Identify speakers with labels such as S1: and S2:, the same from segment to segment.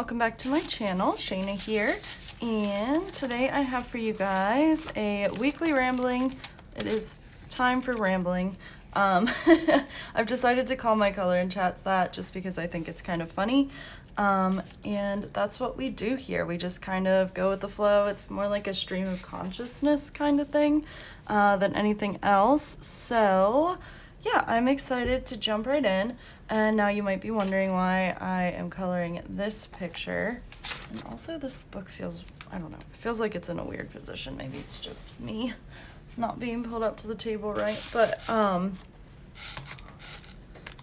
S1: welcome back to my channel. Shayna here, and today I have for you guys a weekly rambling. It is time for rambling. I've decided to call my color in chats that just because I think it's kind of funny, and that's what we do here. We just kind of go with the flow. It's more like a stream of consciousness kind of thing than anything else. So yeah, I'm excited to jump right in. And now you might be wondering why I am coloring this picture. And also this book feels, I don't know, it feels like it's in a weird position. Maybe it's just me not being pulled up to the table right. But, oh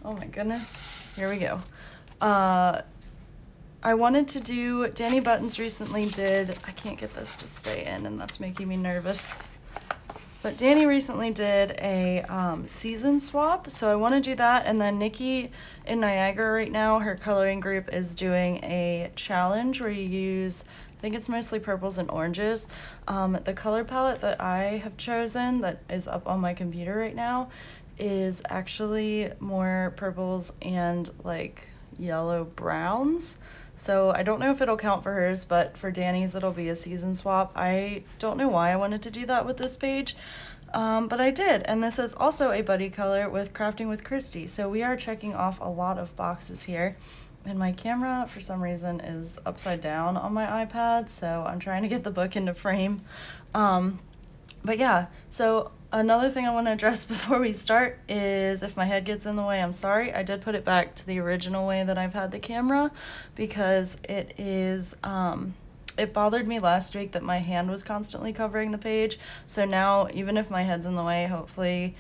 S1: my goodness, here we go. I wanted to do, Dani Buttons recently did, I can't get this to stay in and that's making me nervous. But Dani recently did a season swap, so I want to do that. And then Nikki in Niagara right now, her coloring group is doing a challenge where you use, I think it's mostly purples and oranges. The color palette that I have chosen that is up on my computer right now is actually more purples and like yellow browns. So I don't know if it'll count for hers, but for Dani's it'll be a season swap. I don't know why I wanted to do that with this page, but I did. And this is also a buddy color with Crafting with Christy. So we are checking off a lot of boxes here. And my camera, for some reason, is upside down on my iPad, so I'm trying to get the book into frame. But yeah, so another thing I want to address before we start is if my head gets in the way, I'm sorry. I did put it back to the original way that I've had the camera because it is, it bothered me last week that my hand was constantly covering the page. So now, even if my head's in the way, hopefully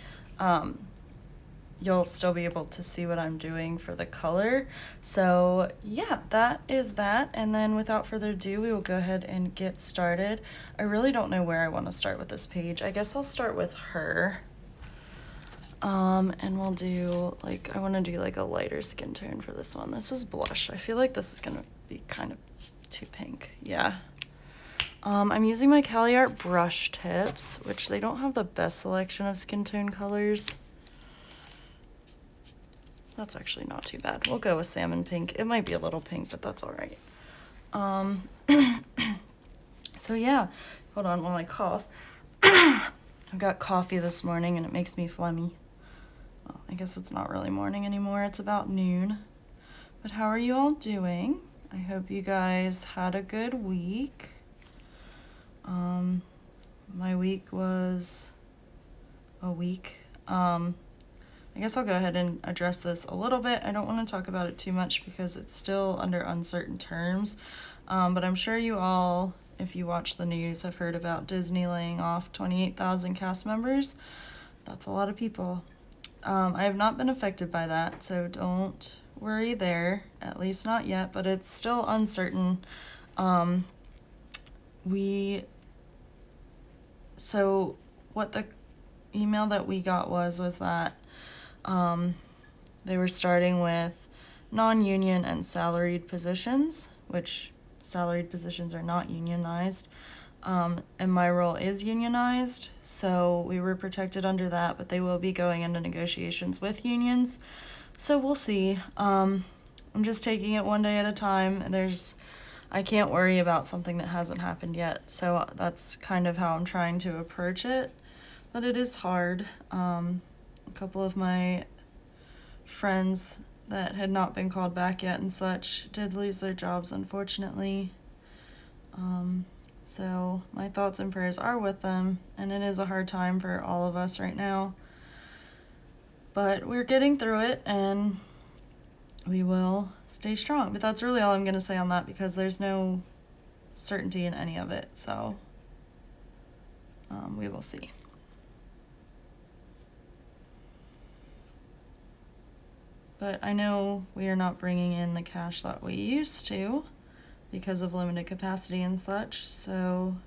S1: you'll still be able to see what I'm doing for the color. So yeah, that is that. And then without further ado, we will go ahead and get started. I really don't know where I want to start with this page. I guess I'll start with her. And we'll do like, I want to do like a lighter skin tone for this one. This is blush. I feel like this is going to be kind of too pink. Yeah. I'm using my Cali Art brush tips, which they don't have the best selection of skin tone colors. That's actually not too bad. We'll go with salmon pink. It might be a little pink, but that's all right. So yeah, hold on while I cough. I've got coffee this morning and it makes me phlegmy. Well, I guess it's not really morning anymore. It's about noon. But how are you all doing? I hope you guys had a good week. My week was a week. I guess I'll go ahead and address this a little bit. I don't want to talk about it too much because it's still under uncertain terms. But I'm sure you all, if you watch the news, have heard about Disney laying off 28,000 cast members. That's a lot of people. I have not been affected by that, so don't worry there, at least not yet, but it's still uncertain. So what the email that we got was that they were starting with non-union and salaried positions, which salaried positions are not unionized. And my role is unionized, so we were protected under that, but they will be going into negotiations with unions. So we'll see. I'm just taking it one day at a time. I can't worry about something that hasn't happened yet. So that's kind of how I'm trying to approach it, but it is hard. A couple of my friends that had not been called back yet and such did lose their jobs, unfortunately. So my thoughts and prayers are with them, and it is a hard time for all of us right now. But we're getting through it, and we will stay strong. But that's really all I'm going to say on that because there's no certainty in any of it. So we will see. But I know we are not bringing in the cash that we used to because of limited capacity and such, so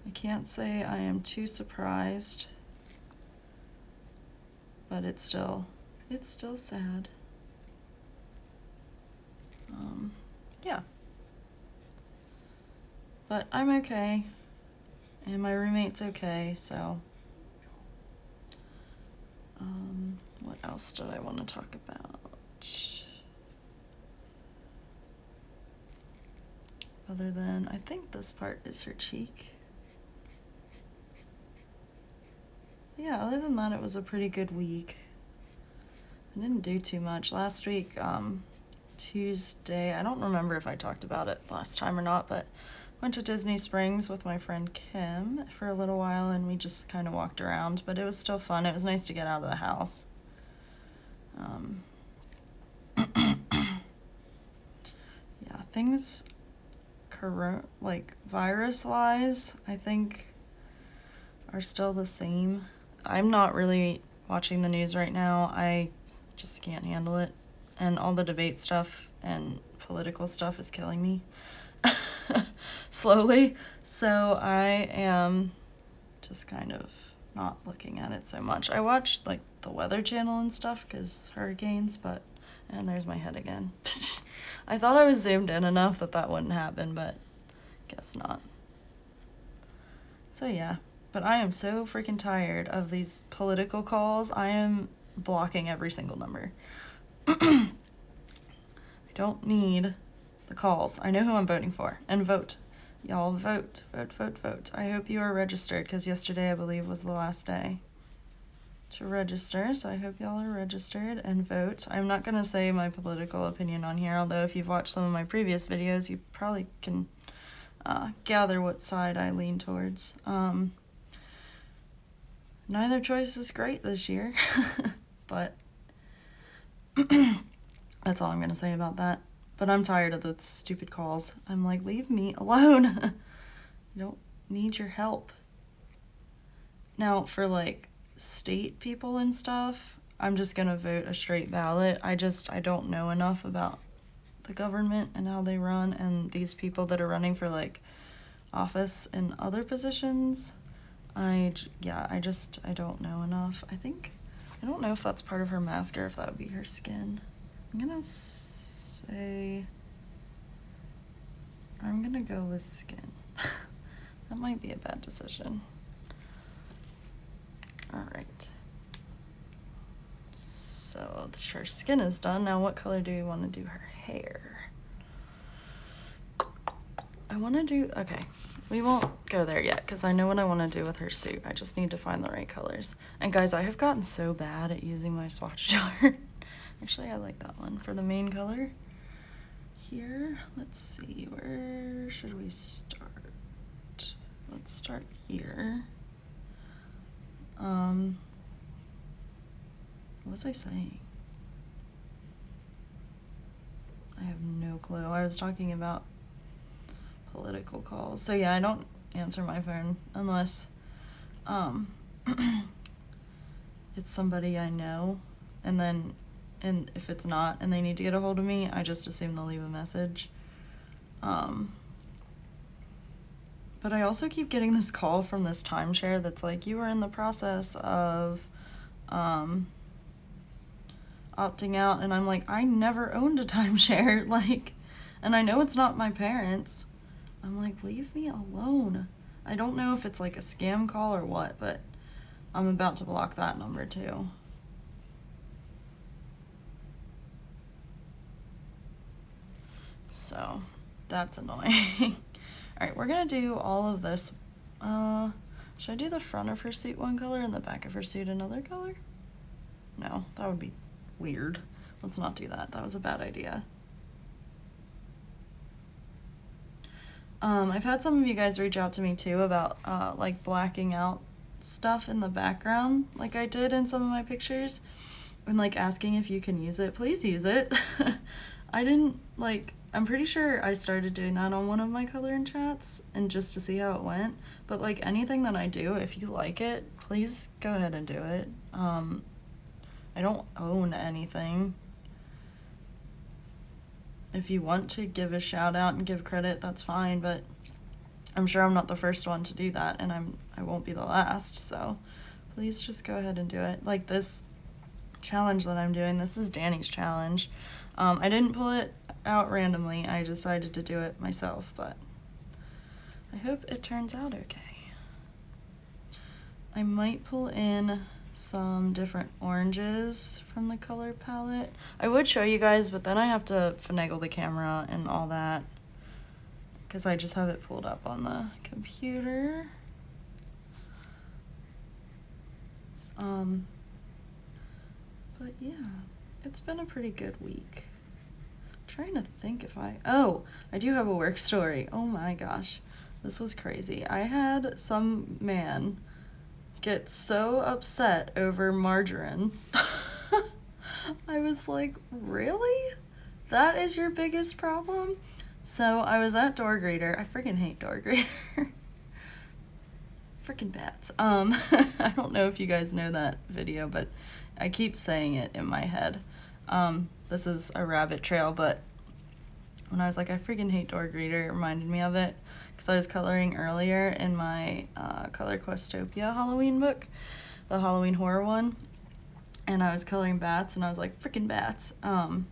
S1: I can't say I am too surprised, but it's still sad. Yeah. But I'm okay, and my roommate's okay, so what else did I want to talk about? other than I think this part is her cheek. Yeah, other than that, it was a pretty good week. I didn't do too much. Last week, Tuesday, I don't remember if I talked about it last time or not, but went to Disney Springs with my friend Kim for a little while, and we just kind of walked around, but it was still fun. It was nice to get out of the house. Yeah, things, like virus-wise, I think are still the same. I'm not really watching the news right now. I just can't handle it. And all the debate stuff and political stuff is killing me slowly. So I am just kind of not looking at it so much. I watched like the Weather Channel and stuff because hurricanes, but, and there's my head again. I thought I was zoomed in enough that wouldn't happen, but guess not. So yeah. But I am so freaking tired of these political calls. I am blocking every single number. I don't need the calls. I know who I'm voting for. And vote. Y'all vote. Vote, vote, vote. I hope you are registered, because yesterday, I believe, was the last day to register. So I hope y'all are registered and vote. I'm not going to say my political opinion on here, although if you've watched some of my previous videos, you probably can gather what side I lean towards. Neither choice is great this year, but that's all I'm going to say about that. But I'm tired of the stupid calls. I'm like, leave me alone. I don't need your help. Now, for like state people and stuff, I'm just going to vote a straight ballot. I don't know enough about the government and how they run, and these people that are running for like office and other positions. I don't know enough. I don't know if that's part of her mask or if that would be her skin. I'm gonna go with skin. That might be a bad decision. Alright. So her skin is done. Now what color do we want to do her hair? I want to do, okay, we won't go there yet because I know what I want to do with her suit. I just need to find the right colors. And guys, I have gotten so bad at using my swatch chart. Actually, I like that one for the main color. Here, let's see, where should we start? Let's start here. What was I saying? I have no clue. I was talking about political calls. So yeah, I don't answer my phone unless it's somebody I know, and if it's not and they need to get a hold of me, I just assume they'll leave a message. But I also keep getting this call from this timeshare that's like, you are in the process of opting out, and I'm like, I never owned a timeshare, like, and I know it's not my parents. I'm like, leave me alone. I don't know if it's like a scam call or what, but I'm about to block that number too. So that's annoying. Alright, we're gonna do all of this. Should I do the front of her suit one color and the back of her suit another color? No, that would be weird. Let's not do that. That was a bad idea. I've had some of you guys reach out to me too about like blacking out stuff in the background like I did in some of my pictures, and like asking if you can use it. Please use it. I'm pretty sure I started doing that on one of my coloring chats and just to see how it went, but like anything that I do, if you like it, please go ahead and do it. I don't own anything. If you want to give a shout out and give credit, that's fine, but I'm sure I'm not the first one to do that, and I won't be the last, so please just go ahead and do it. Like this challenge that I'm doing, this is Dani's challenge. I didn't pull it out randomly, I decided to do it myself, but I hope it turns out okay. I might pull in some different oranges from the color palette. I would show you guys, but then I have to finagle the camera and all that, because I just have it pulled up on the computer. But yeah, it's been a pretty good week. I'm trying to think if I do have a work story. Oh my gosh, this was crazy. I had some man get so upset over margarine. I was like, really? That is your biggest problem? So I was at Door Grader. I freaking hate Door Grader. Freaking bats. I don't know if you guys know that video, but I keep saying it in my head. This is a rabbit trail, but when I was like, I freaking hate Door Grader, it reminded me of it, because I was coloring earlier in my Color Questopia Halloween book, the Halloween horror one, and I was coloring bats, and I was like, freaking bats.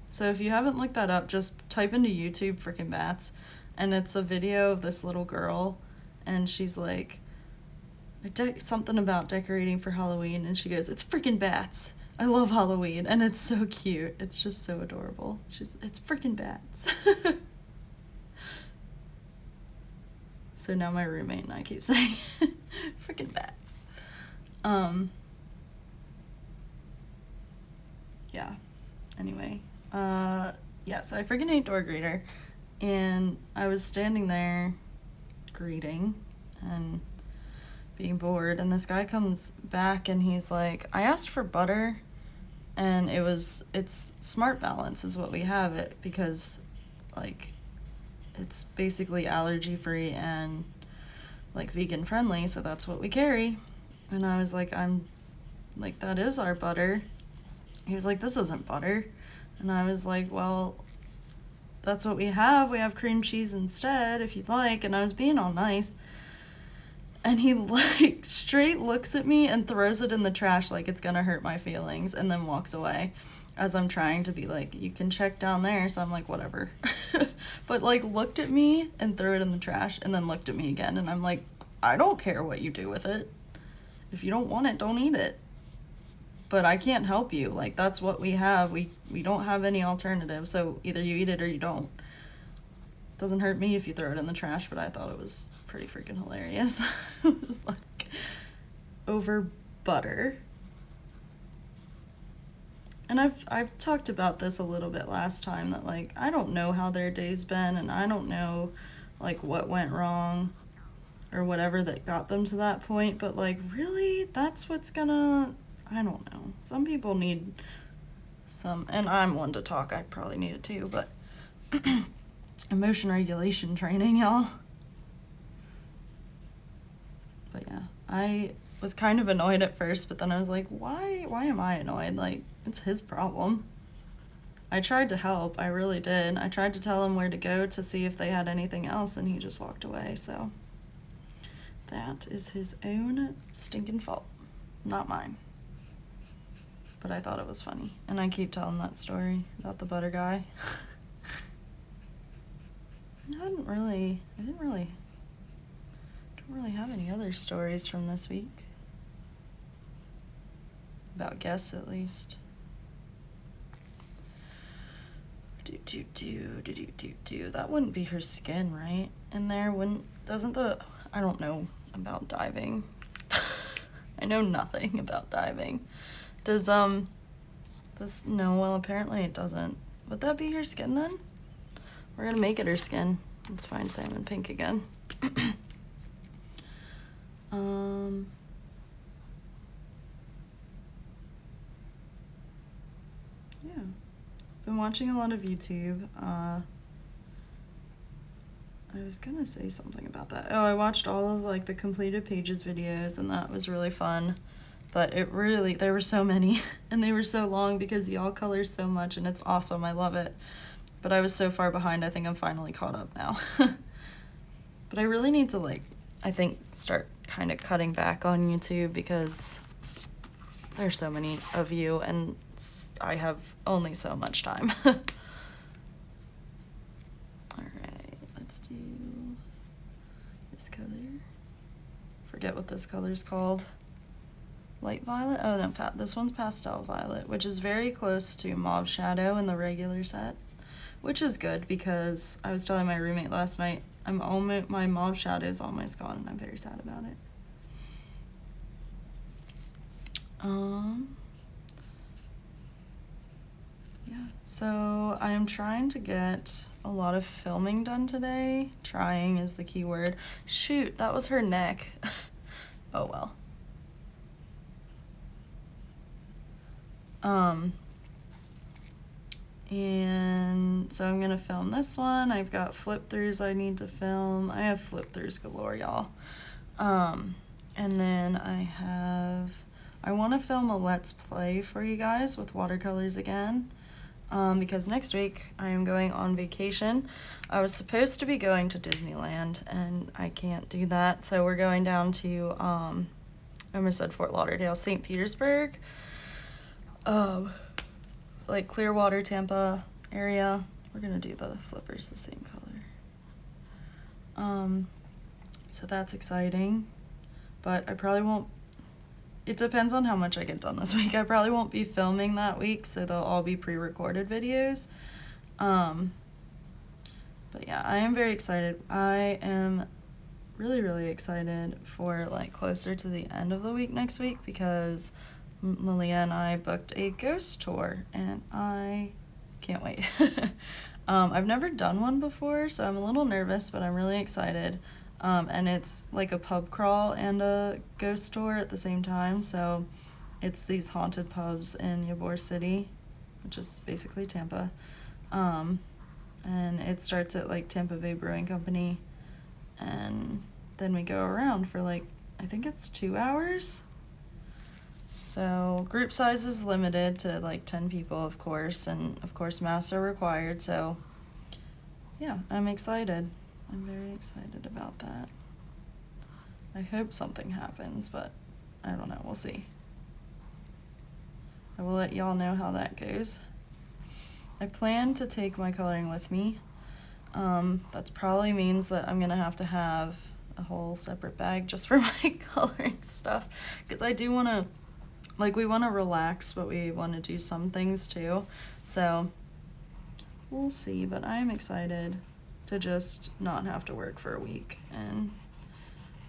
S1: So if you haven't looked that up, just type into YouTube freaking bats, and it's a video of this little girl, and she's like, something about decorating for Halloween, and she goes, it's freaking bats. I love Halloween, and it's so cute. It's just so adorable. It's freaking bats. So now my roommate and I keep saying, freaking bats. Yeah. Anyway, yeah, so I freaking hate Door Grader, and I was standing there greeting and being bored, and this guy comes back and he's like, I asked for butter, and it's Smart Balance is what we have it, because like it's basically allergy free and like vegan friendly, so that's what we carry. And I was like, I'm like, that is our butter. He was like, this isn't butter. And I was like, well, that's what we have cream cheese instead if you'd like. And I was being all nice. And he like straight looks at me and throws it in the trash like it's gonna hurt my feelings, and then walks away as I'm trying to be like, you can check down there. So I'm like, whatever. But like looked at me and threw it in the trash, and then looked at me again, and I'm like, I don't care what you do with it. If you don't want it, don't eat it. But I can't help you. Like, that's what we have. We don't have any alternative, so either you eat it or you don't. Doesn't hurt me if you throw it in the trash, but I thought it was pretty freaking hilarious. It was like, over butter. And I've talked about this a little bit last time, that like, I don't know how their day's been, and I don't know like what went wrong or whatever that got them to that point, but like, really, that's what's gonna, I don't know. Some people need some, and I'm one to talk, I probably need it too, but emotion regulation training, y'all. But yeah, I was kind of annoyed at first, but then I was like, why am I annoyed? Like, it's his problem. I tried to help, I really did. I tried to tell him where to go to see if they had anything else, and he just walked away, so that is his own stinking fault, not mine. But I thought it was funny, and I keep telling that story about the butter guy. I don't really have any other stories from this week. About guests, at least. That wouldn't be her skin, right? In there, I don't know about diving. I know nothing about diving. Does, this, no, well, apparently it doesn't. Would that be her skin then? We're gonna make it her skin. Let's find salmon pink again. Yeah. Been watching a lot of YouTube. I was gonna say something about that. Oh, I watched all of like the completed pages videos, and that was really fun. But there were so many, and they were so long because y'all color so much, and it's awesome. I love it. But I was so far behind, I think I'm finally caught up now. But I really need to, like, I think start kind of cutting back on YouTube, because there's so many of you, and I have only so much time. Alright, let's do this color. Forget what this color's called. Light violet? Oh, no, this one's pastel violet, which is very close to mauve shadow in the regular set. which is good because I was telling my roommate last night, my mauve shadow is almost gone and I'm very sad about it. Yeah, so I am trying to get a lot of filming done today. Trying is the key word. Shoot, that was her neck. Oh well. And so I'm gonna film this one. I've got flip throughs I need to film. I have flip throughs galore, y'all. And then I want to film a let's play for you guys with watercolors again, because next week I am going on vacation. I was supposed to be going to Disneyland and I can't do that, so we're going down to I almost said Fort Lauderdale, St. Petersburg, like Clearwater, Tampa area. We're gonna do the flippers the same color. So that's exciting, but I probably won't. It depends on how much I get done this week. I probably won't be filming that week, so they'll all be pre-recorded videos. But yeah, I am very excited. I am really, really excited for like closer to the end of the week next week, because Lilia and I booked a ghost tour and I can't wait. I've never done one before, so I'm a little nervous, but I'm really excited. And it's like a pub crawl and a ghost tour at the same time. So it's these haunted pubs in Ybor City, which is basically Tampa. And it starts at like Tampa Bay Brewing Company. And then we go around for like, I think it's 2 hours. So group size is limited to like 10 people, of course. And of course, masks are required. So yeah, I'm excited. I'm very excited about that. I hope something happens, but I don't know. We'll see. I will let y'all know how that goes. I plan to take my coloring with me. That probably means that I'm gonna have to have a whole separate bag just for my coloring stuff, because I do want to, like, we want to relax, but we want to do some things too. So we'll see, but I'm excited to just not have to work for a week and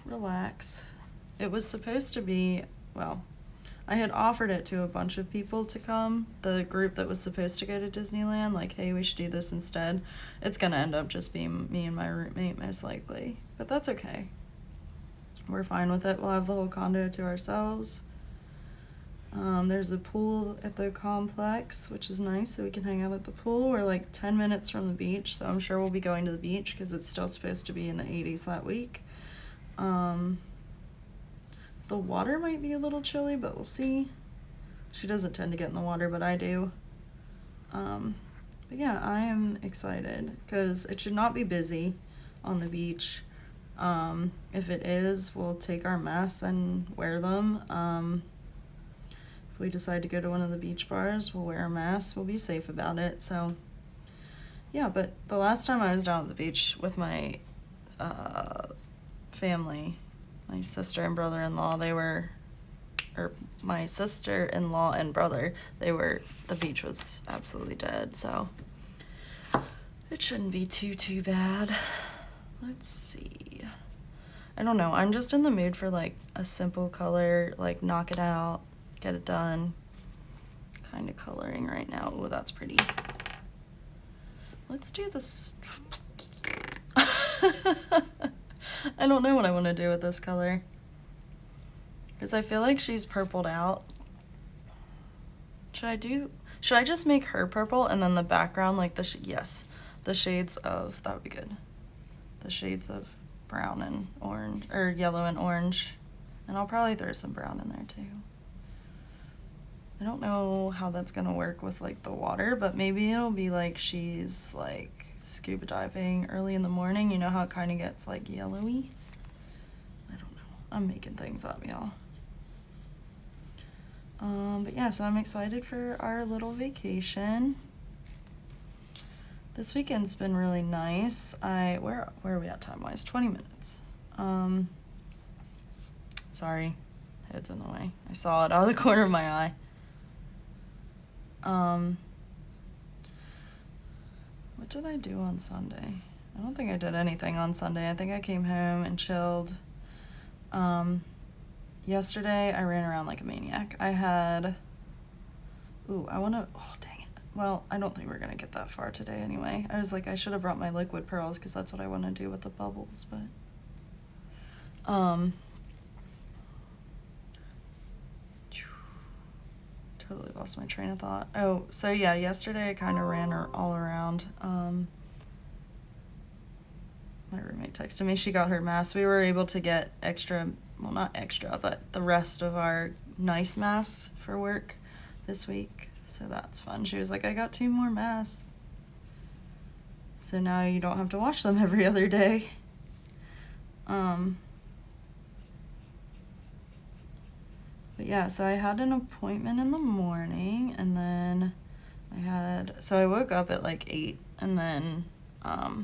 S1: relax. It was supposed to be, well, I had offered it to a bunch of people to come, the group that was supposed to go to Disneyland, like, hey, we should do this instead. It's gonna end up just being me and my roommate most likely, but that's okay. We're fine with it. We'll have the whole condo to ourselves. There's a pool at the complex, which is nice, so we can hang out at the pool. We're like 10 minutes from the beach, so I'm sure we'll be going to the beach because it's still supposed to be in the 80s that week. The water might be a little chilly, but we'll see. She doesn't tend to get in the water, but I do. But yeah, I am excited because it should not be busy on the beach. If it is, we'll take our masks and wear them. If we decide to go to one of the beach bars, we'll wear a mask. We'll be safe about it. So yeah, but the last time I was down at the beach with my family, my sister and brother-in-law, my sister-in-law and brother, the beach was absolutely dead, so it shouldn't be too bad. Let's see. I don't know, I'm just in the mood for like a simple color, like knock it out, get it done kind of coloring right now. Oh, that's pretty. Let's do this. I don't know what I want to do with this color, because I feel like she's purpled out. Should I just make her purple and then the background like yes, the shades of, that would be good. The shades of brown and orange, or yellow and orange. And I'll probably throw some brown in there too. I don't know how that's gonna work with like the water, but maybe it'll be like she's like scuba diving early in the morning. You know how it kind of gets like yellowy? I don't know. I'm making things up, y'all. But yeah, so I'm excited for our little vacation. This weekend's been really nice. Where are we at time-wise? 20 minutes. Sorry, head's in the way. I saw it out of the corner of my eye. What did I do on Sunday? I don't think I did anything on Sunday. I think I came home and chilled. Yesterday I ran around like a maniac. I had, oh dang it. Well, I don't think we're gonna get that far today anyway. I was like, I should have brought my liquid pearls because that's what I want to do with the bubbles, but totally lost my train of thought. Oh, so yeah, yesterday I kind of ran all around. My roommate texted me, she got her masks. We were able to get extra, well, not extra, but the rest of our nice masks for work this week. So that's fun. She was like, I got 2 more masks. So now you don't have to wash them every other day. But yeah, so I had an appointment in the morning, and then I woke up at like 8, and then I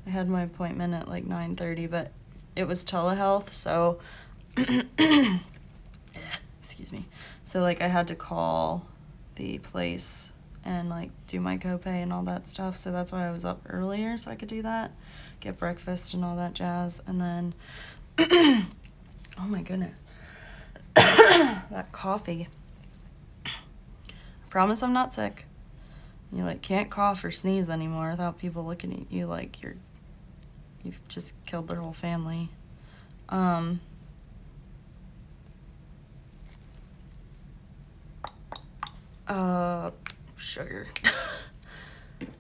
S1: had my appointment at like 9:30, but it was telehealth, so excuse me. So like I had to call the place and like do my copay and all that stuff, so that's why I was up earlier so I could do that, get breakfast and all that jazz, and then oh my goodness. That coffee. I promise I'm not sick. You like can't cough or sneeze anymore without people looking at you like you've just killed their whole family. Sugar.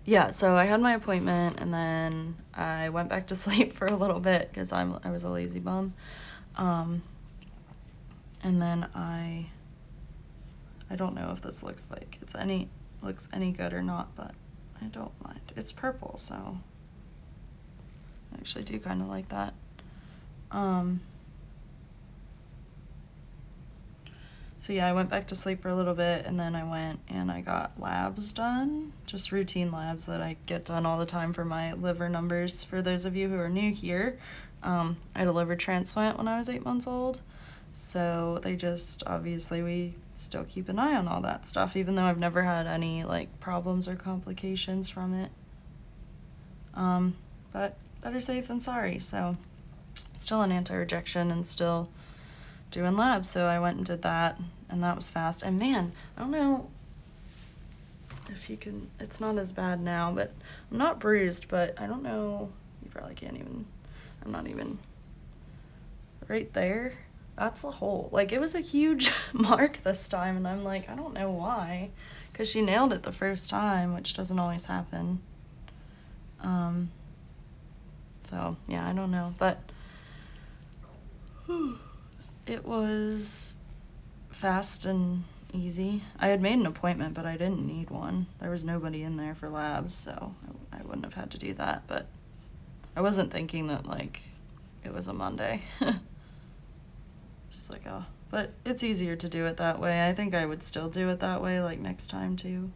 S1: Yeah, so I had my appointment and then I went back to sleep for a little bit because I was a lazy bum. And then I don't know if this looks like looks any good or not, but I don't mind. It's purple, so I actually do kind of like that. So yeah, I went back to sleep for a little bit, and then I went and I got labs done, just routine labs that I get done all the time for my liver numbers. For those of you who are new here, I had a liver transplant when I was 8 months old, so they just, obviously we still keep an eye on all that stuff, even though I've never had any like problems or complications from it. But better safe than sorry, so still an anti-rejection and still doing labs, so I went and did that, and that was fast. And man, I don't know if you can, it's not as bad now, but I'm not bruised, but I don't know, you probably can't even, I'm not even, right there, that's the hole. Like, it was a huge mark this time, and I'm like, I don't know why, because she nailed it the first time, which doesn't always happen. So yeah, I don't know, but it was fast and easy. I had made an appointment, but I didn't need one. There was nobody in there for labs, so I wouldn't have had to do that, but I wasn't thinking that, like, it was a Monday. Just like, oh, but it's easier to do it that way. I think I would still do it that way, like, next time, too.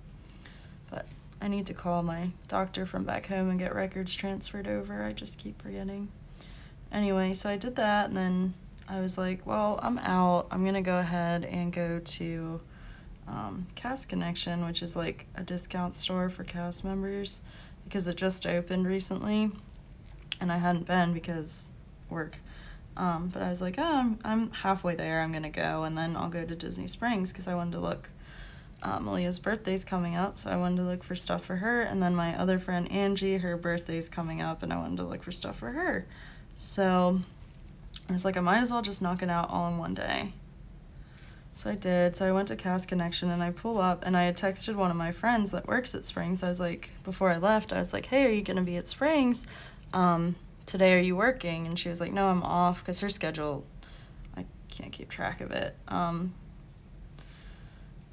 S1: But I need to call my doctor from back home and get records transferred over. I just keep forgetting. Anyway, so I did that, and then I was like, well, I'm out. I'm going to go ahead and go to Cast Connection, which is like a discount store for cast members, because it just opened recently, and I hadn't been because work. But I was like, oh, I'm halfway there. I'm going to go, and then I'll go to Disney Springs because I wanted to look. Malia's birthday's coming up, so I wanted to look for stuff for her, and then my other friend Angie, her birthday's coming up, and I wanted to look for stuff for her. So I was like, I might as well just knock it out all in one day. So I did. So I went to Cast Connection, and I pull up, and I had texted one of my friends that works at Springs. I was like, before I left, I was like, hey, are you going to be at Springs? Today, are you working? And she was like, no, I'm off, because her schedule, I can't keep track of it.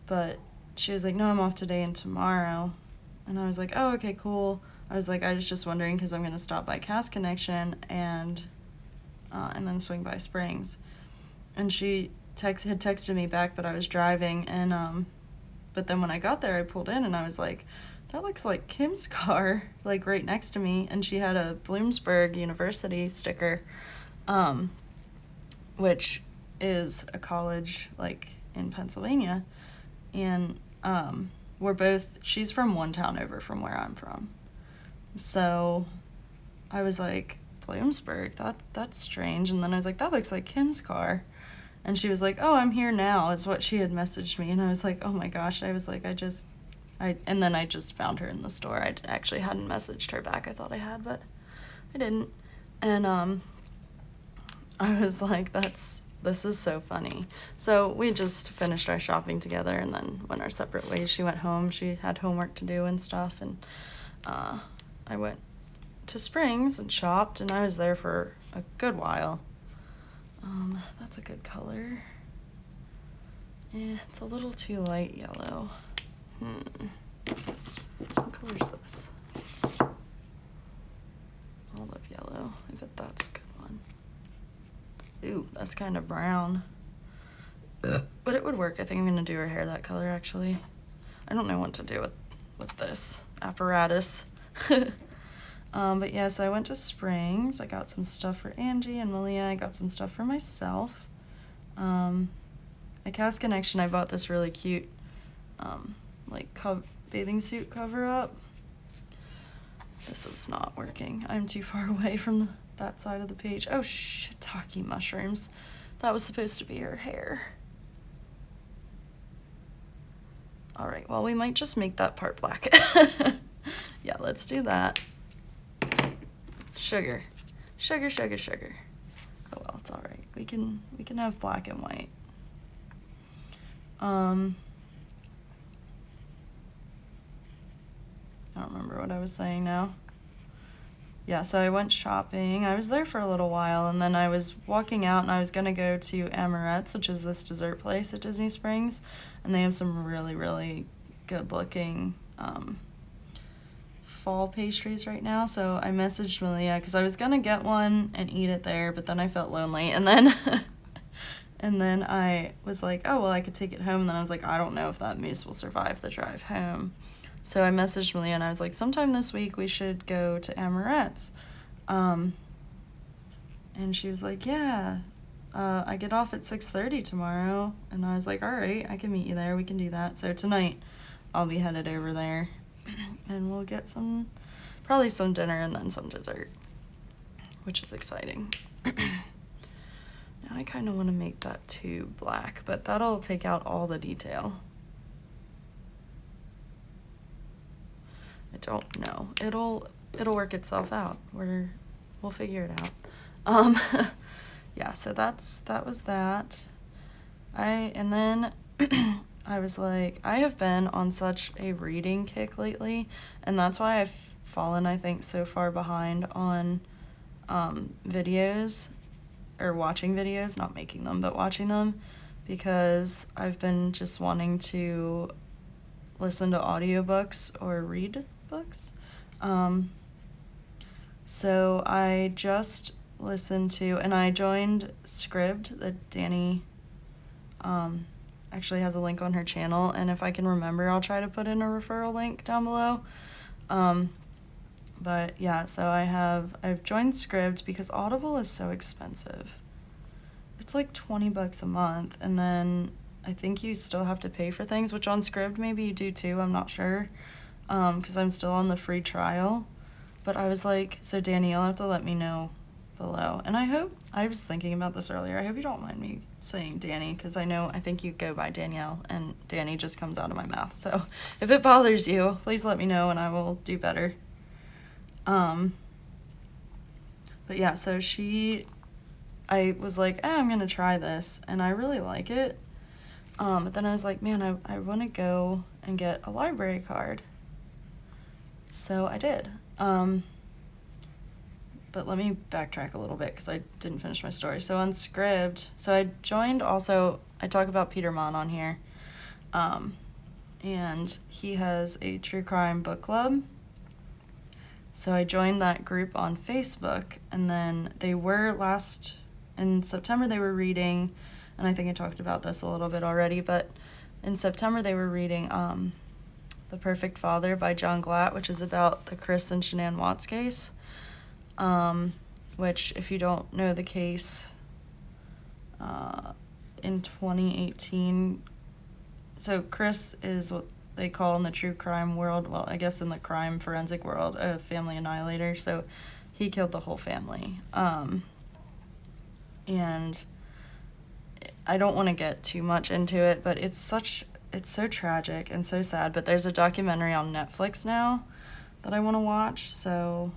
S1: But she was like, no, I'm off today and tomorrow. And I was like, oh, okay, cool. I was like, I was just wondering because I'm going to stop by Cast Connection and then swing by Springs. And she had texted me back, but I was driving. And but then when I got there, I pulled in and I was like, that looks like Kim's car, like right next to me. And she had a Bloomsburg University sticker, which is a college like in Pennsylvania. And she's from one town over from where I'm from. So I was like, Bloomsburg, that's strange. And then I was like, that looks like Kim's car. And she was like, oh, I'm here now, is what she had messaged me. And I was like, oh my gosh. I was like, and then I just found her in the store. I actually hadn't messaged her back. I thought I had, but I didn't. And I was like, this is so funny. So we just finished our shopping together and then went our separate ways. She went home. She had homework to do and stuff. And I went to Springs and shopped, and I was there for a good while. That's a good color. Yeah, it's a little too light yellow. What color is this? Olive yellow. I bet that's a good one. Ooh, that's kind of brown. But it would work. I think I'm gonna do her hair that color, actually. I don't know what to do with this apparatus. But yeah, so I went to Springs. I got some stuff for Angie and Malia. I got some stuff for myself. At Cast Connection, I bought this really cute, bathing suit cover-up. This is not working. I'm too far away from that side of the page. Oh, shiitake mushrooms. That was supposed to be her hair. All right, well, we might just make that part black. Yeah, let's do that. Sugar. Sugar, sugar, sugar. Oh, well, it's all right. We can have black and white. I don't remember what I was saying now. Yeah, so I went shopping. I was there for a little while, and then I was walking out, and I was going to go to Amorette's, which is this dessert place at Disney Springs, and they have some really, really good-looking fall pastries right now. So I messaged Malia because I was going to get one and eat it there, but then I felt lonely, and then and then I was like, oh, well, I could take it home, and then I was like, I don't know if that moose will survive the drive home. So I messaged Malia and I was like, sometime this week we should go to Amorette's. And she was like, yeah, I get off at 6:30 tomorrow. And I was like, all right, I can meet you there. We can do that. So tonight I'll be headed over there and we'll get probably some dinner and then some dessert, which is exciting. Now I kind of want to make that too black, but that'll take out all the detail. I don't know. It'll work itself out. We'll figure it out. Yeah, so that was that. And then I was like, I have been on such a reading kick lately, and that's why I've fallen, I think, so far behind on videos, or watching videos, not making them, but watching them, because I've been just wanting to listen to audiobooks or read books. So I just listened to, and I joined Scribd, that Dani actually has a link on her channel, and if I can remember, I'll try to put in a referral link down below. But yeah, so I've joined Scribd because Audible is so expensive. It's like $20 a month, and then I think you still have to pay for things, which on Scribd maybe you do too, I'm not sure, because I'm still on the free trial. But I was like, so Dani, you'll have to let me know below. And I was thinking about this earlier, I hope you don't mind me saying Dani, because I think you go by Danielle, and Dani just comes out of my mouth. So if it bothers you, please let me know and I will do better. But yeah, so I was like, I'm gonna try this, and I really like it. But then I was like, man, I want to go and get a library card. So I did. But let me backtrack a little bit because I didn't finish my story. So on Scribd, so I joined also, I talk about Peter Mon on here. And he has a true crime book club. So I joined that group on Facebook, and then in September they were reading, and I think I talked about this a little bit already, but in September they were reading The Perfect Father by John Glatt, which is about the Chris and Shanann Watts case, which, if you don't know the case, in 2018, so Chris is they call in the true crime world, well, I guess in the crime forensic world, a family annihilator. So he killed the whole family. And I don't want to get too much into it, but it's so tragic and so sad. But there's a documentary on Netflix now that I want to watch, so,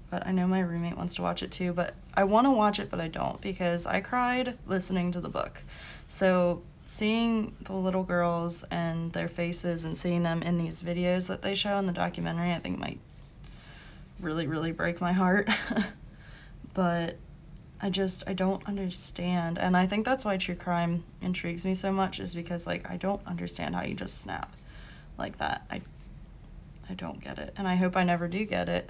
S1: but I know my roommate wants to watch it too, but I want to watch it, but I don't, because I cried listening to the book. So seeing the little girls and their faces and seeing them in these videos that they show in the documentary, I think might really, really break my heart. But I don't understand. And I think that's why true crime intrigues me so much, is because, like, I don't understand how you just snap like that. I don't get it. And I hope I never do get it.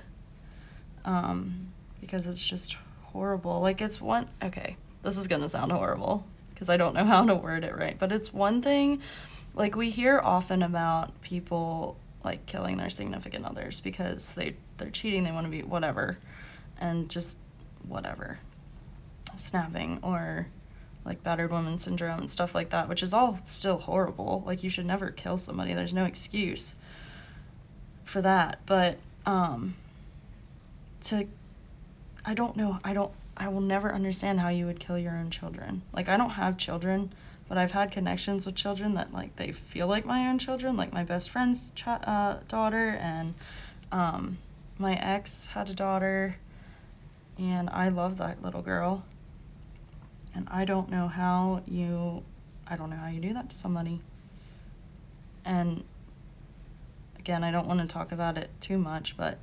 S1: Because it's just horrible. Like, okay, this is gonna sound horrible because I don't know how to word it right, but it's one thing, like, we hear often about people, like, killing their significant others because they're cheating, they want to be whatever, and just whatever. Snapping, or like battered woman syndrome and stuff like that, which is all still horrible. Like, you should never kill somebody. There's no excuse for that. But I don't know. I will never understand how you would kill your own children. Like, I don't have children, but I've had connections with children that, like, they feel like my own children, like my best friend's daughter, and my ex had a daughter, and I love that little girl. And I don't know how you do that to somebody. And again, I don't want to talk about it too much, but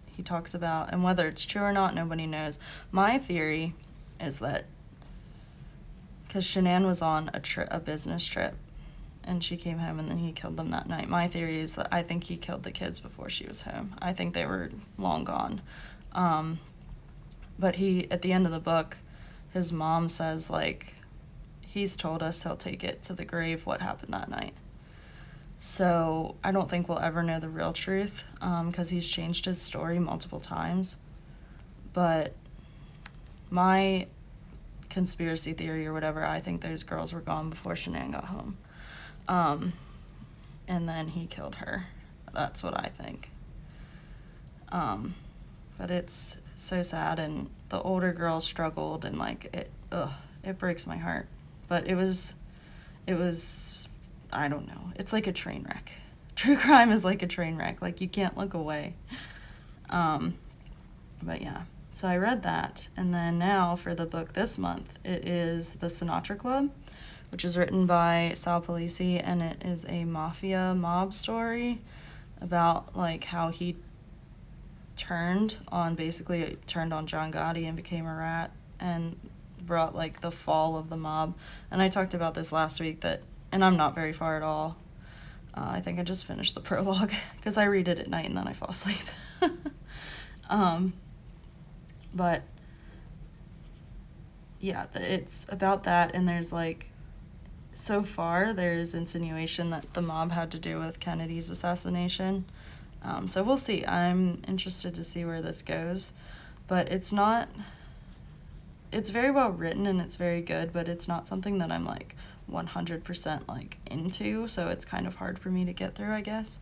S1: he talks about, and whether it's true or not, nobody knows. My theory is that because Shanann was on a business trip, and she came home and then he killed them that night. My theory is that I think he killed the kids before she was home. I think they were long gone. But at the end of the book, his mom says, like, he's told us he'll take it to the grave what happened that night. So I don't think we'll ever know the real truth, because he's changed his story multiple times. But my conspiracy theory or whatever, I think those girls were gone before Shanann got home. And then he killed her. That's what I think. But it's so sad, and the older girl struggled, and, like, it breaks my heart. But it was, I don't know. It's like a train wreck. True crime is like a train wreck. Like, you can't look away. But yeah, so I read that, and then now for the book this month, it is The Sinatra Club, which is written by Sal Polisi, and it is a mob story about, like, how he turned on John Gotti and became a rat, and brought, like, the fall of the mob. And I talked about this last week, and I'm not very far at all. I think I just finished the prologue because I read it at night and then I fall asleep. But yeah, it's about that, and there's, like, so far there's insinuation that the mob had to do with Kennedy's assassination. So we'll see. I'm interested to see where this goes, but it's very well written and it's very good, but it's not something that I'm, like, 100% like into, so it's kind of hard for me to get through, I guess.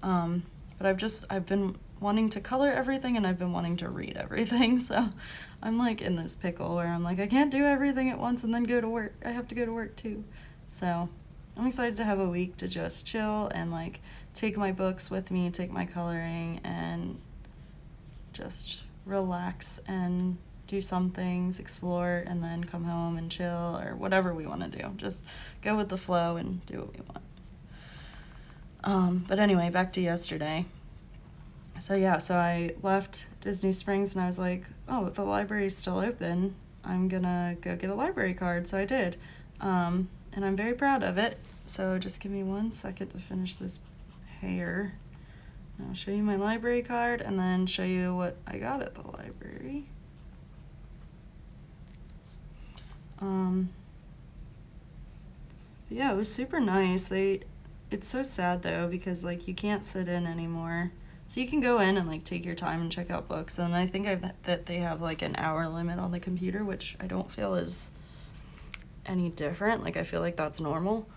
S1: But I've been wanting to color everything, and I've been wanting to read everything, so I'm, like, in this pickle where I'm like, I can't do everything at once and then go to work. I have to go to work too. So I'm excited to have a week to just chill and, like, take my books with me, take my coloring, and just relax and do some things, explore, and then come home and chill, or whatever we want to do. Just go with the flow and do what we want. But anyway, back to yesterday. So I left Disney Springs and I was like, oh, the library's still open. I'm gonna go get a library card. So I did. And I'm very proud of it. So just give me 1 second to finish this hair. I'll show you my library card and then show you what I got at the library. Yeah, it was super nice. It's so sad though, because, like, you can't sit in anymore. So you can go in and, like, take your time and check out books. And I think that they have, like, an hour limit on the computer, which I don't feel is any different. Like, I feel like that's normal.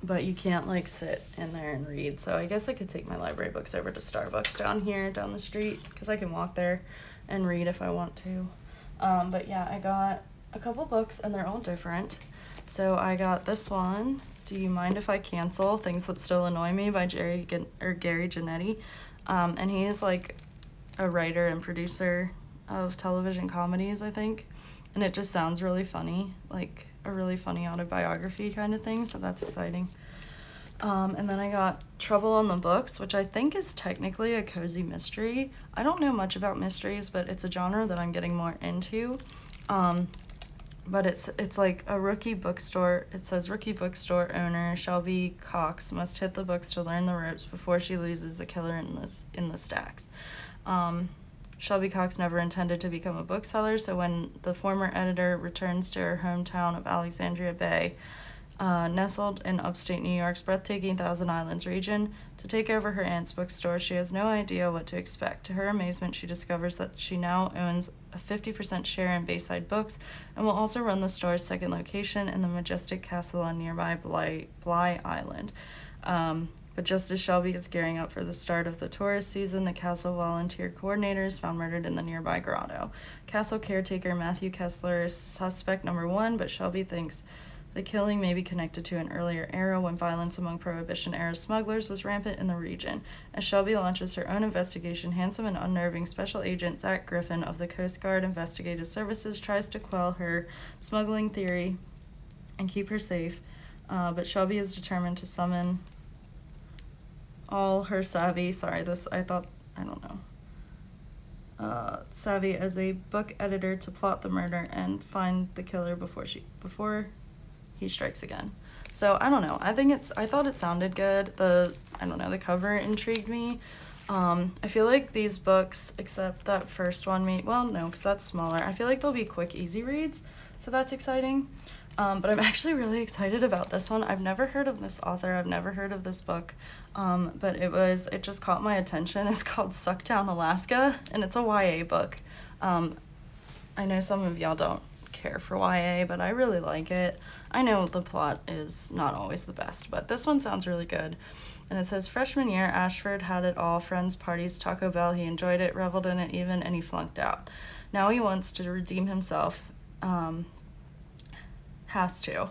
S1: but you can't like sit in there and read. So I guess I could take my library books over to Starbucks down here, down the street, because I can walk there and read if I want to. But yeah, I got a couple books and they're all different. So I got this one, Do You Mind If I Cancel? Things That Still Annoy Me by Gary Janetti. And he is like a writer and producer of television comedies, I think. And it just sounds really funny, like a really funny autobiography kind of thing, so that's exciting. And then I got Trouble on the Books, which I think is technically a cozy mystery. I don't know much about mysteries, but it's a genre that I'm getting more into. But it's like a rookie bookstore. It says rookie bookstore owner Shelby Cox must hit the books to learn the ropes before she loses the killer in the stacks. Shelby Cox never intended to become a bookseller, so when the former editor returns to her hometown of Alexandria Bay, nestled in upstate New York's breathtaking Thousand Islands region, to take over her aunt's bookstore, she has no idea what to expect. To her amazement, she discovers that she now owns a 50% share in Bayside Books and will also run the store's second location in the majestic castle on nearby Bly Island. But just as Shelby is gearing up for the start of the tourist season, the castle volunteer coordinator is found murdered in the nearby grotto. Castle caretaker Matthew Kessler is suspect number one, but Shelby thinks the killing may be connected to an earlier era when violence among Prohibition-era smugglers was rampant in the region. As Shelby launches her own investigation, handsome and unnerving Special Agent Zach Griffin of the Coast Guard Investigative Services tries to quell her smuggling theory and keep her safe, but Shelby is determined to summon all her savvy as a book editor to plot the murder and find the killer before he strikes again. So I don't know. I thought it sounded good. The cover intrigued me. I feel like these books, except that first one, because that's smaller. I feel like they'll be quick, easy reads. So that's exciting. But I'm actually really excited about this one. I've never heard of this author. I've never heard of this book. But it just caught my attention. It's called Sucktown, Alaska, and it's a YA book. I know some of y'all don't care for YA, but I really like it. I know the plot is not always the best, but this one sounds really good. And it says, freshman year, Ashford had it all. Friends, parties, Taco Bell. He enjoyed it, reveled in it even, and he flunked out. Now he wants to redeem himself. Has to.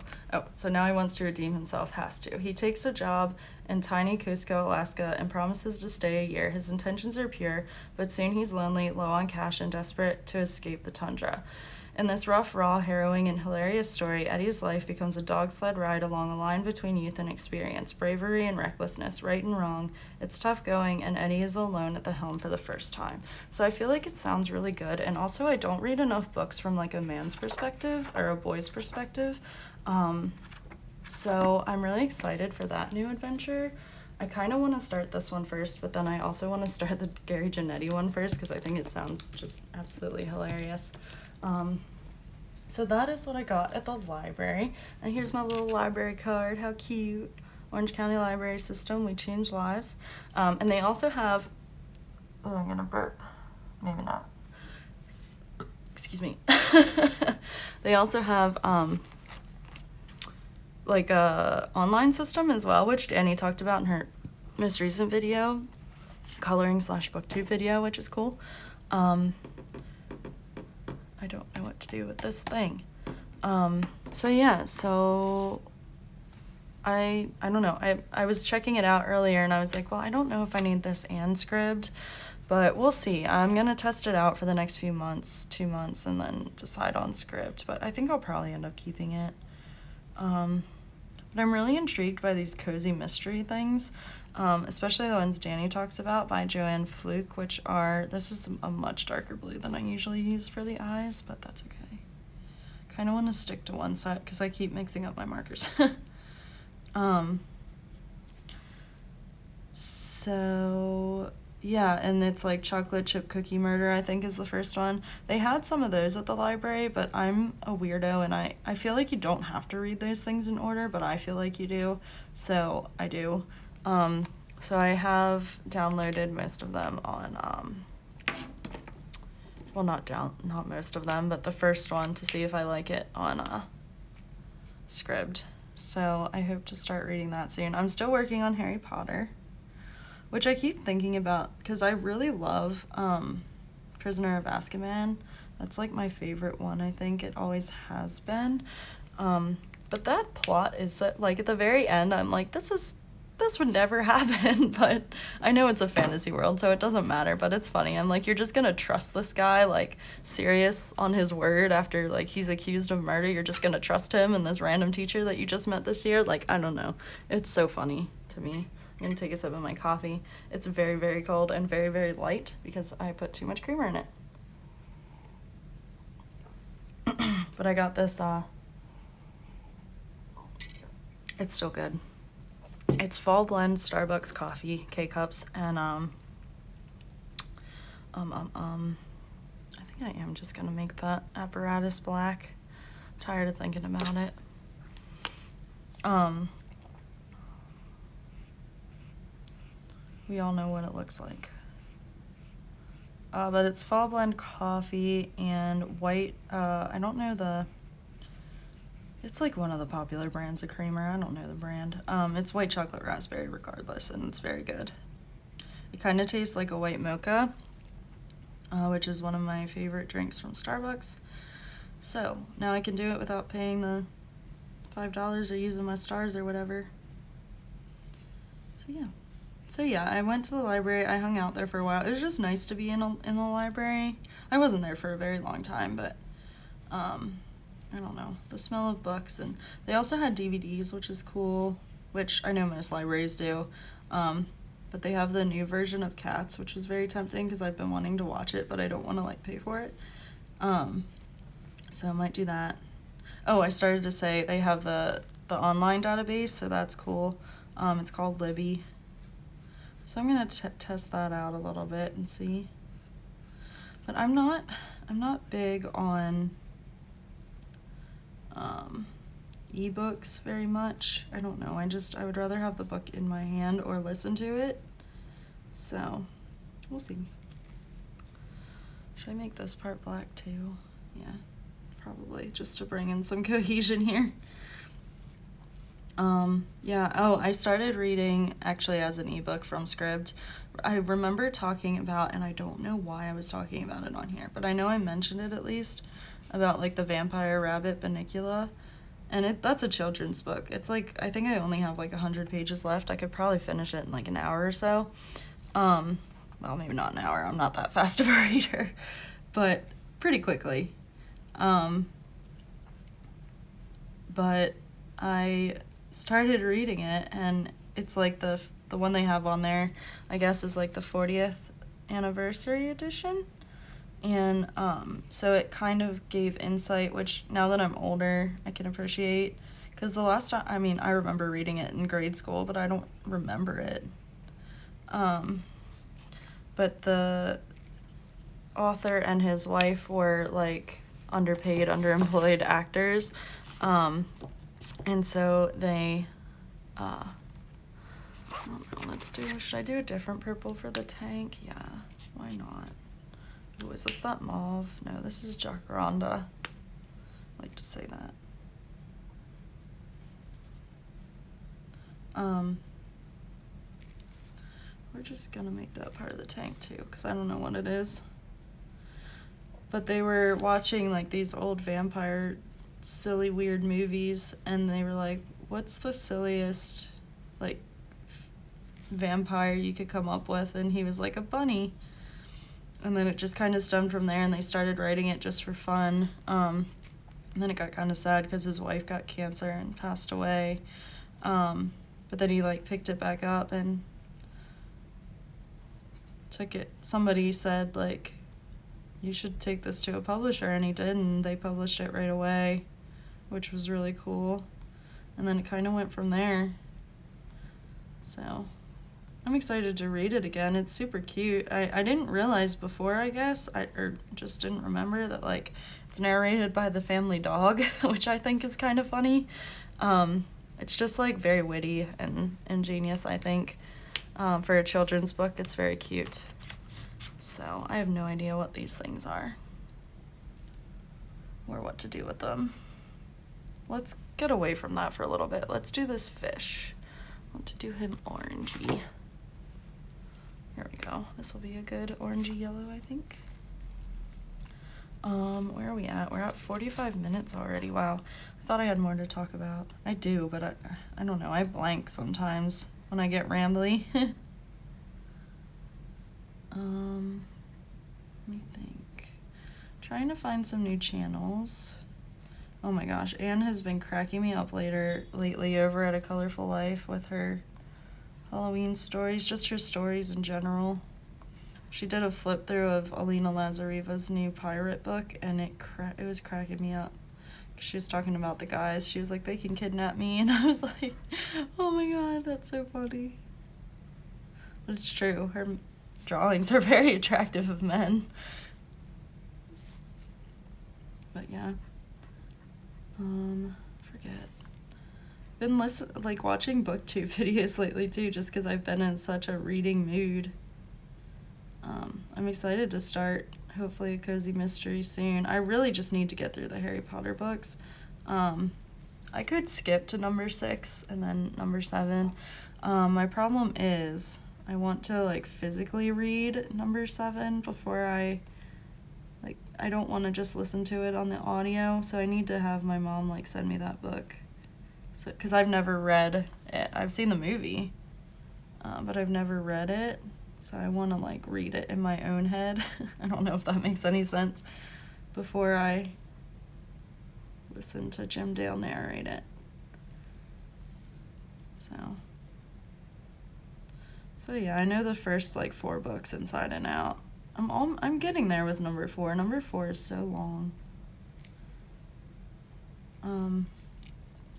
S1: He takes a job in tiny Cusco, Alaska, and promises to stay a year. His intentions are pure, but soon he's lonely, low on cash, and desperate to escape the tundra. In this rough, raw, harrowing, and hilarious story, Eddie's life becomes a dog sled ride along a line between youth and experience, bravery and recklessness, right and wrong. It's tough going, and Eddie is alone at the helm for the first time. So I feel like it sounds really good, and also I don't read enough books from like a man's perspective or a boy's perspective. So I'm really excited for that new adventure. I kind of want to start this one first, but then I also want to start the Gary Janetti one first because I think it sounds just absolutely hilarious. So that is what I got at the library. And here's my little library card. How cute. Orange County Library System. We change lives. And they also have... Oh, I'm gonna burp. Maybe not. Excuse me. They also have like a online system as well, which Dani talked about in her most recent video, coloring/booktube video, which is cool. I don't know what to do with this thing. So I don't know. I was checking it out earlier and I was like, well, I don't know if I need this and Scribd, but we'll see. I'm gonna test it out for the next few months, 2 months, and then decide on Scribd, but I think I'll probably end up keeping it. But I'm really intrigued by these cozy mystery things, especially the ones Dani talks about by Joanne Fluke, this is a much darker blue than I usually use for the eyes, but that's okay. Kind of want to stick to one set because I keep mixing up my markers. So yeah, and it's like Chocolate Chip Cookie Murder, I think, is the first one. They had some of those at the library, but I'm a weirdo and I feel like you don't have to read those things in order, but I feel like you do, so I do. So I have downloaded most of them on, well, not most of them, but the first one to see if I like it on Scribd. so I hope to start reading that soon. I'm still working on Harry Potter, which I keep thinking about because I really love Prisoner of Azkaban. That's like my favorite one. I think it always has been. But that plot is like at the very end, I'm like, this would never happen. But I know it's a fantasy world, so it doesn't matter. But it's funny. I'm like, you're just gonna trust this guy, like, serious on his word after, like, he's accused of murder. You're just gonna trust him and this random teacher that you just met this year. Like, I don't know. It's so funny to me. I'm gonna take a sip of my coffee. It's very, very cold and very, very light because I put too much creamer in it. But I got this, it's still good. It's fall blend Starbucks coffee, K-cups, and, I think I am just gonna make that apparatus black. I'm tired of thinking about it. We all know what it looks like. But it's fall blend coffee and white, I don't know it's like one of the popular brands of creamer. I don't know the brand. It's white chocolate raspberry regardless, and it's very good. It kind of tastes like a white mocha, which is one of my favorite drinks from Starbucks. So now I can do it without paying the $5 or using my stars or whatever. So yeah, I went to the library. I hung out there for a while. It was just nice to be in the library. I wasn't there for a very long time, but I don't know, the smell of books, and they also had DVDs, which is cool, which I know most libraries do. But they have the new version of Cats, which was very tempting because I've been wanting to watch it, but I don't want to like pay for it. So I might do that. Oh, I started to say they have the online database, so that's cool. It's called Libby. So I'm gonna test that out a little bit and see. But I'm not big on ebooks very much. I don't know. I would rather have the book in my hand or listen to it. So we'll see. Should I make this part black too? Yeah, probably, just to bring in some cohesion here. Yeah, oh, I started reading actually as an ebook from Scribd. I remember talking about, and I don't know why I was talking about it on here, but I know I mentioned it at least, about like the Vampire Rabbit Bunnicula, and that's a children's book. It's like, I think I only have like 100 pages left. I could probably finish it in like an hour or so. Well, maybe not an hour. I'm not that fast of a reader, but pretty quickly. But I started reading it, and it's like the one they have on there, I guess, is like the 40th anniversary edition. And so it kind of gave insight, which now that I'm older, I can appreciate. Because the last time, I mean, I remember reading it in grade school, but I don't remember it. But the author and his wife were like underpaid, underemployed actors. And so they, I don't know, should I do a different purple for the tank? Yeah, why not? Ooh, is this that mauve? No, this is Jacaranda. I like to say that. We're just gonna make that part of the tank too, because I don't know what it is. But they were watching like these old vampire silly weird movies, and they were like, what's the silliest like vampire you could come up with? And he was like, a bunny. And then it just kind of stemmed from there, and they started writing it just for fun. And then it got kind of sad because his wife got cancer and passed away. But then he like picked it back up and took it. Somebody said like, you should take this to a publisher, and he did, and they published it right away, which was really cool. And then it kind of went from there. So I'm excited to read it again. It's super cute. I didn't realize before, I guess, or just didn't remember that like it's narrated by the family dog, which I think is kind of funny. It's just like very witty and ingenious, I think. For a children's book, it's very cute. So I have no idea what these things are or what to do with them. let's get away from that for a little bit. Let's do this fish. I want to do him orangey. Here we go. This will be a good orangey yellow, I think. Where are we at? We're at 45 minutes already. Wow. I thought I had more to talk about. I do, but I don't know. I blank sometimes when I get rambly. Let me think. Trying to find some new channels. Oh my gosh, Anne has been cracking me up lately over at A Colorful Life with her Halloween stories, just her stories in general. She did a flip through of Alina Lazareva's new pirate book, and it was cracking me up. She was talking about the guys. She was like, they can kidnap me, and I was like, oh my god, that's so funny. But it's true. Her drawings are very attractive of men. But yeah. Forget. Been watching booktube videos lately too, just because I've been in such a reading mood. I'm excited to start hopefully a cozy mystery soon. I really just need to get through the Harry Potter books. I could skip to number 6 and then number 7. My problem is I want to physically read number 7 before I don't want to just listen to it on the audio, so I need to have my mom send me that book. So, because I've never read it. I've seen the movie, but I've never read it, so I want to read it in my own head. I don't know if that makes any sense before I listen to Jim Dale narrate it. So yeah, I know the first 4 books inside and out. I'm getting there with number 4. Number 4 is so long.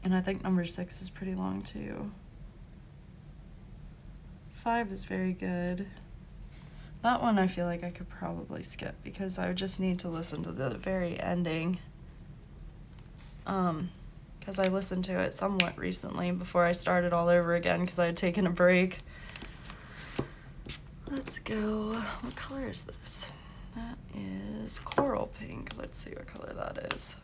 S1: And I think number 6 is pretty long too. 5 is very good. That one I feel like I could probably skip because I would just need to listen to the very ending. Because I listened to it somewhat recently before I started all over again because I had taken a break. Let's go. What color is this? That is coral pink. Let's see what color that is.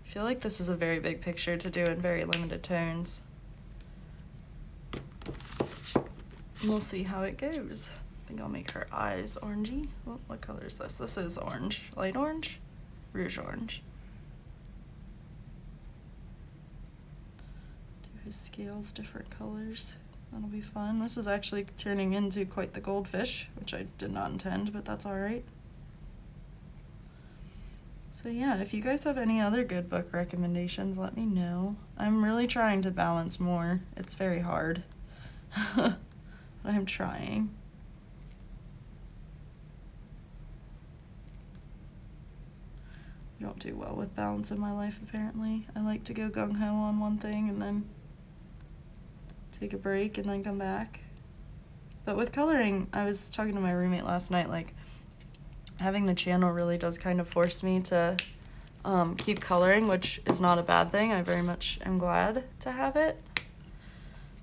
S1: I feel like this is a very big picture to do in very limited tones. We'll see how it goes. I think I'll make her eyes orangey. What color is this? This is orange. Light orange? Rouge orange. Do his scales different colors. That'll be fun. This is actually turning into quite the goldfish, which I did not intend, but that's all right. So yeah, if you guys have any other good book recommendations, let me know. I'm really trying to balance more. It's very hard, but I'm trying. I don't do well with balance in my life, apparently. I like to go gung-ho on one thing and then take a break and then come back. But with coloring, I was talking to my roommate last night, having the channel really does kind of force me to keep coloring, which is not a bad thing. I very much am glad to have it.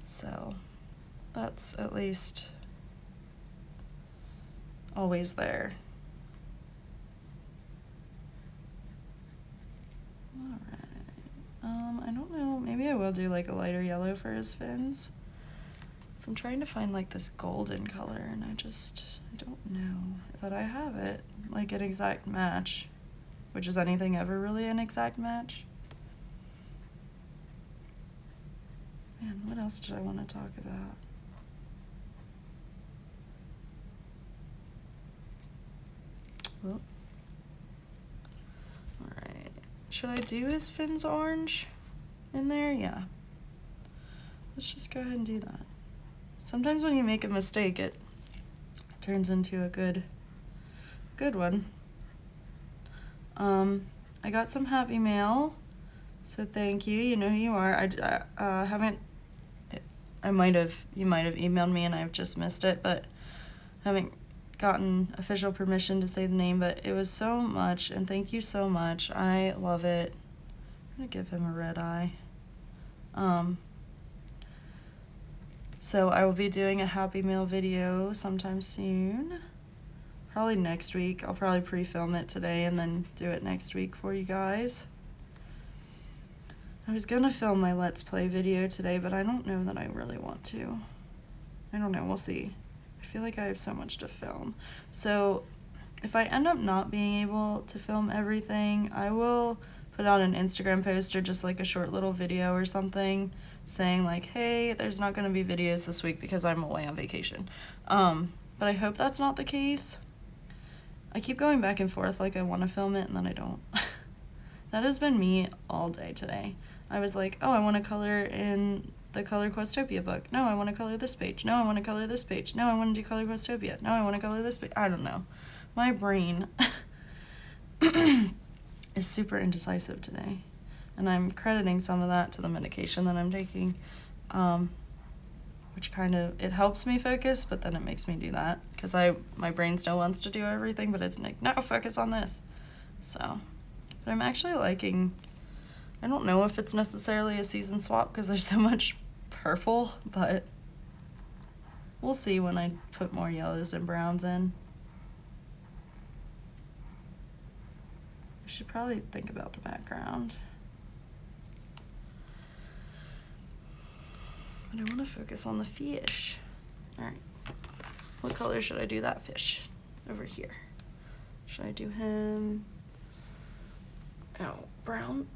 S1: So that's at least always there. I don't know, maybe I will do a lighter yellow for his fins. So I'm trying to find this golden color, and I don't know that I have it, an exact match, which is anything ever really an exact match. Man, what else did I want to talk about? Well, alright. Should I do his fins orange in there? Yeah. Let's just go ahead and do that. Sometimes when you make a mistake, it turns into a good one. I got some happy mail, so thank you. You know who you are. I haven't. You might have emailed me and I've just missed it, but haven't gotten official permission to say the name. But it was so much, and thank you so much. I love it. I'm gonna give him a red eye. So I will be doing a Happy Meal video sometime soon. Probably next week. I'll probably pre-film it today and then do it next week for you guys. I was gonna film my Let's Play video today, but I don't know that I really want to. I don't know, we'll see. I feel like I have so much to film. So if I end up not being able to film everything, I will put out an Instagram post or just like a short little video or something saying like, hey, there's not gonna be videos this week because I'm away on vacation. But I hope that's not the case. I keep going back and forth like I want to film it and then I don't. That has been me all day today. I was like, oh, I want to color in the Color Questopia book. No, I want to color this page. No, I want to color this page. No, I want to do Color Questopia. No, I want to color this page. I don't know. My brain is super indecisive today. And I'm crediting some of that to the medication that I'm taking, which kind of, it helps me focus, but then it makes me do that. Because my brain still wants to do everything, but it's like, no, focus on this. So, but I'm actually liking, I don't know if it's necessarily a season swap because there's so much purple, but we'll see when I put more yellows and browns in. I should probably think about the background. But I want to focus on the fish. All right, what color should I do that fish? Over here. Should I do him? Oh, brown?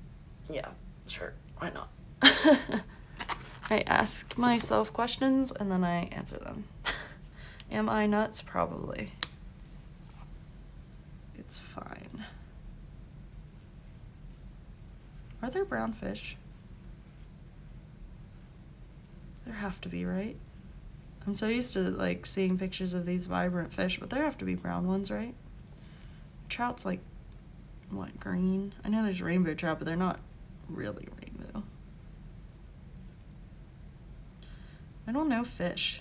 S1: Yeah, sure, why not? I ask myself questions and then I answer them. Am I nuts? Probably. It's fine. Are there brown fish? There have to be, right? I'm so used to like seeing pictures of these vibrant fish, but there have to be brown ones, right? Trout's like, what, green? I know there's rainbow trout, but they're not really rainbow. I don't know fish.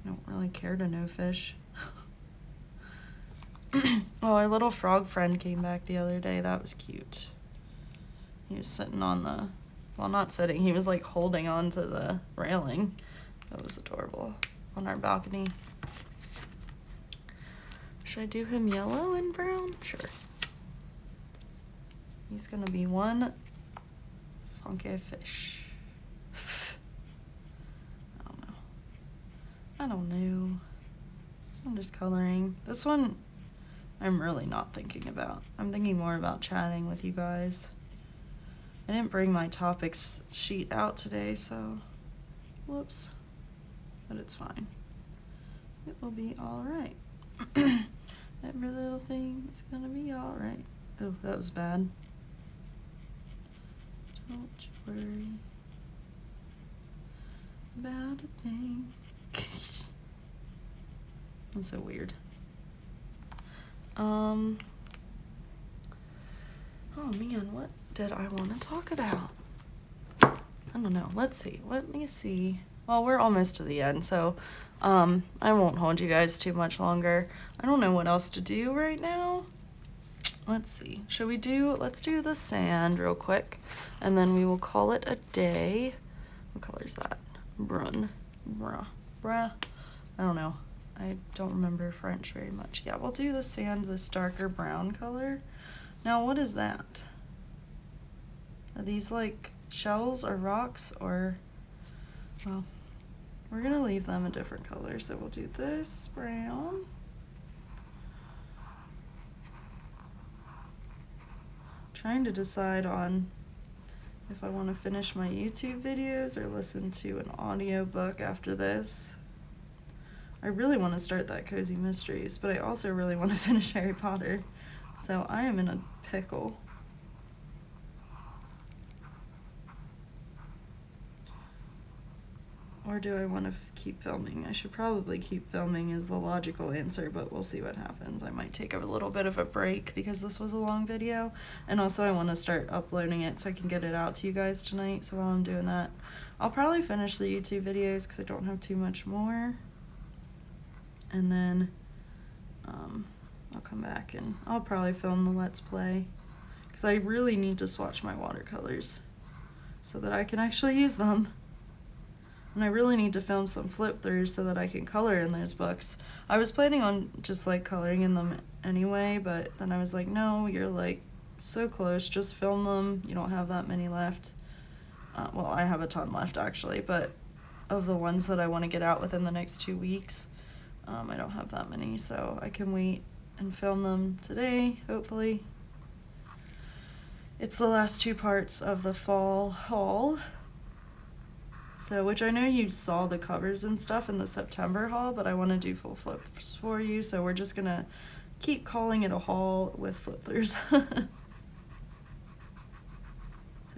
S1: I don't really care to know fish. Oh, our little frog friend came back the other day. That was cute. He was sitting on the, well, not sitting, he was like holding on to the railing. That was adorable. On our balcony. Should I do him yellow and brown? Sure. He's gonna be one funky fish. I don't know. I'm just coloring. This one, I'm really not thinking about. I'm thinking more about chatting with you guys. I didn't bring my topics sheet out today, so whoops. But it's fine. It will be all right. Every little thing is gonna be all right. Oh, that was bad. Don't you worry about a thing. I'm so weird. Oh man, what did I want to talk about? I don't know. Let's see. Let me see. Well, we're almost to the end, so I won't hold you guys too much longer. I don't know what else to do right now. Let's see. Let's do the sand real quick, and then we will call it a day. What color is that? Brun. Bruh. I don't know. I don't remember French very much. Yeah, we'll do the sand, this darker brown color. Now, what is that? Are these like shells or rocks or, well, we're gonna leave them a different color. So we'll do this brown. Trying to decide on if I want to finish my YouTube videos or listen to an audiobook after this. I really want to start that Cozy Mysteries, but I also really want to finish Harry Potter. So I am in a pickle. Or do I want to keep filming? I should probably keep filming is the logical answer, but we'll see what happens. I might take a little bit of a break because this was a long video. And also I want to start uploading it so I can get it out to you guys tonight. So while I'm doing that, I'll probably finish the YouTube videos because I don't have too much more. And then I'll come back and I'll probably film the Let's Play because I really need to swatch my watercolors so that I can actually use them. And I really need to film some flip throughs so that I can color in those books. I was planning on just like coloring in them anyway, but then I was like, no, you're like so close. Just film them. You don't have that many left. Well, I have a ton left actually, but of the ones that I want to get out within the next 2 weeks, I don't have that many, so I can wait and film them today, hopefully. It's the last 2 parts of the fall haul. So, which I know you saw the covers and stuff in the September haul, but I want to do full flips for you, so we're just gonna keep calling it a haul with flip-throughs. So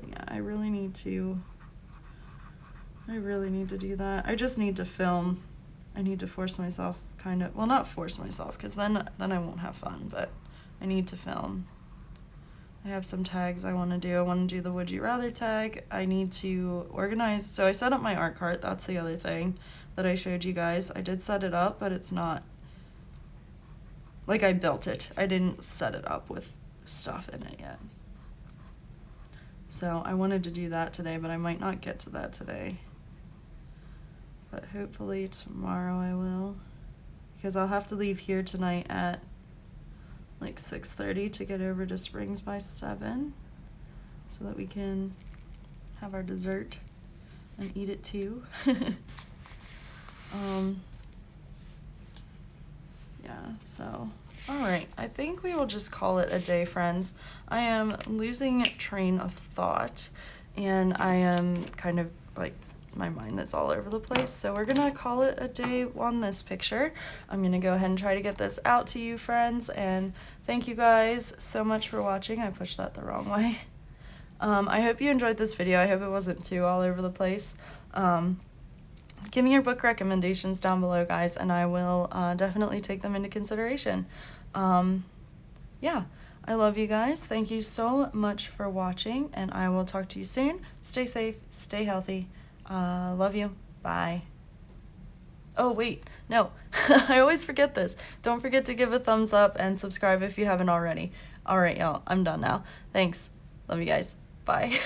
S1: yeah, I really need to do that. I just need to film. I need to force myself well, not force myself, because then I won't have fun, but I need to film. I have some tags I want to do. I want to do the Would You Rather tag. I need to organize. So I set up my art cart. That's the other thing that I showed you guys. I did set it up, but it's not, like, I built it. I didn't set it up with stuff in it yet. So I wanted to do that today, but I might not get to that today. But hopefully tomorrow I will, because I'll have to leave here tonight at like 6:30 to get over to Springs by 7, so that we can have our dessert and eat it too. Yeah, so alright, I think we will just call it a day, friends. I am losing train of thought, and I am kind of like, my mind is all over the place, so we're gonna call it a day on this picture. I'm gonna go ahead and try to get this out to you, friends, and thank you guys so much for watching. I pushed that the wrong way. I hope you enjoyed this video. I hope it wasn't too all over the place. Give me your book recommendations down below, guys, and I will definitely take them into consideration. Yeah, I love you guys. Thank you so much for watching, and I will talk to you soon. Stay safe, stay healthy. Love you. Bye. Oh, wait. No. I always forget this. Don't forget to give a thumbs up and subscribe if you haven't already. Alright, y'all. I'm done now. Thanks. Love you guys. Bye.